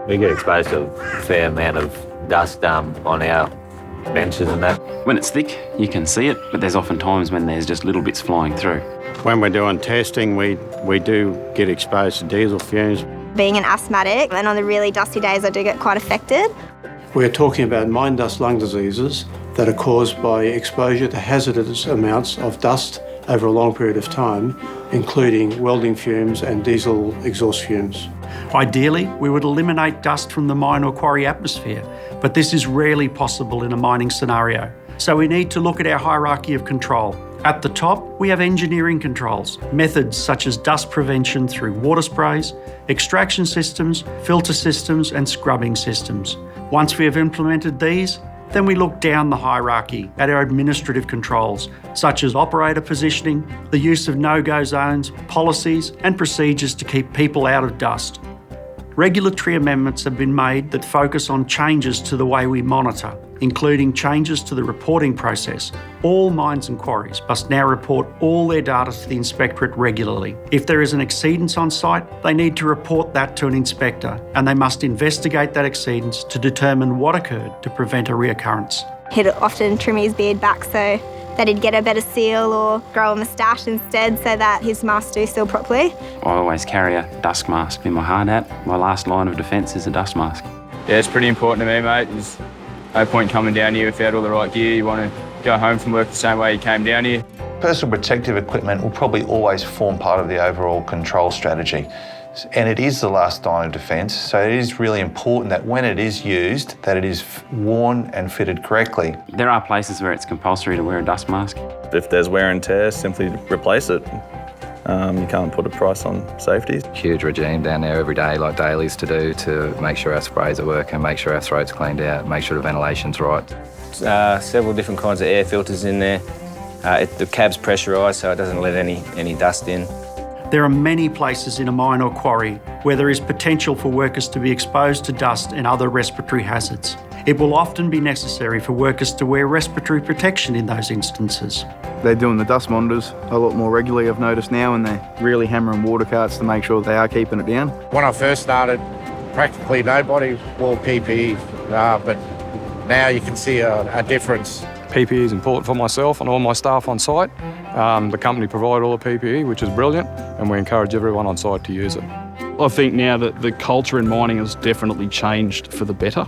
We get exposed to a fair amount of dust on our benches and that. When it's thick, you can see it, but there's often times when there's just little bits flying through. When we're doing testing, we do get exposed to diesel fumes. Being an asthmatic, and on the really dusty days I do get quite affected. We're talking about mine dust lung diseases that are caused by exposure to hazardous amounts of dust over a long period of time, including welding fumes and diesel exhaust fumes. Ideally, we would eliminate dust from the mine or quarry atmosphere, but this is rarely possible in a mining scenario. So we need to look at our hierarchy of control. At the top, we have engineering controls, methods such as dust prevention through water sprays, extraction systems, filter systems and scrubbing systems. Once we have implemented these, then we look down the hierarchy at our administrative controls, such as operator positioning, the use of no-go zones, policies and procedures to keep people out of dust. Regulatory amendments have been made that focus on changes to the way we monitor, including changes to the reporting process. All mines and quarries must now report all their data to the inspectorate regularly. If there is an exceedance on site, they need to report that to an inspector, and they must investigate that exceedance to determine what occurred to prevent a reoccurrence. He'd often trim his beard back so that he'd get a better seal, or grow a moustache instead so that his masks do seal properly. I always carry a dust mask in my hard hat. My last line of defence is a dust mask. Yeah, it's pretty important to me, mate. There's no point coming down here without all the right gear. You want to go home from work the same way you came down here. Personal protective equipment will probably always form part of the overall control strategy. And it is the last line of defence, so it is really important that when it is used, that it is worn and fitted correctly. There are places where it's compulsory to wear a dust mask. If there's wear and tear, simply replace it. You can't put a price on safety. Huge regime down there every day, like dailies to do, to make sure our sprays are working, make sure our throat's cleaned out, make sure the ventilation's right. Several different kinds of air filters in there. The cab's pressurised so it doesn't let any dust in. There are many places in a mine or quarry where there is potential for workers to be exposed to dust and other respiratory hazards. It will often be necessary for workers to wear respiratory protection in those instances. They're doing the dust monitors a lot more regularly, I've noticed now, and they're really hammering water carts to make sure they are keeping it down. When I first started, practically nobody wore PPE, but now you can see a difference. PPE is important for myself and all my staff on site. The company provide all the PPE, which is brilliant, and we encourage everyone on site to use it. I think now that the culture in mining has definitely changed for the better.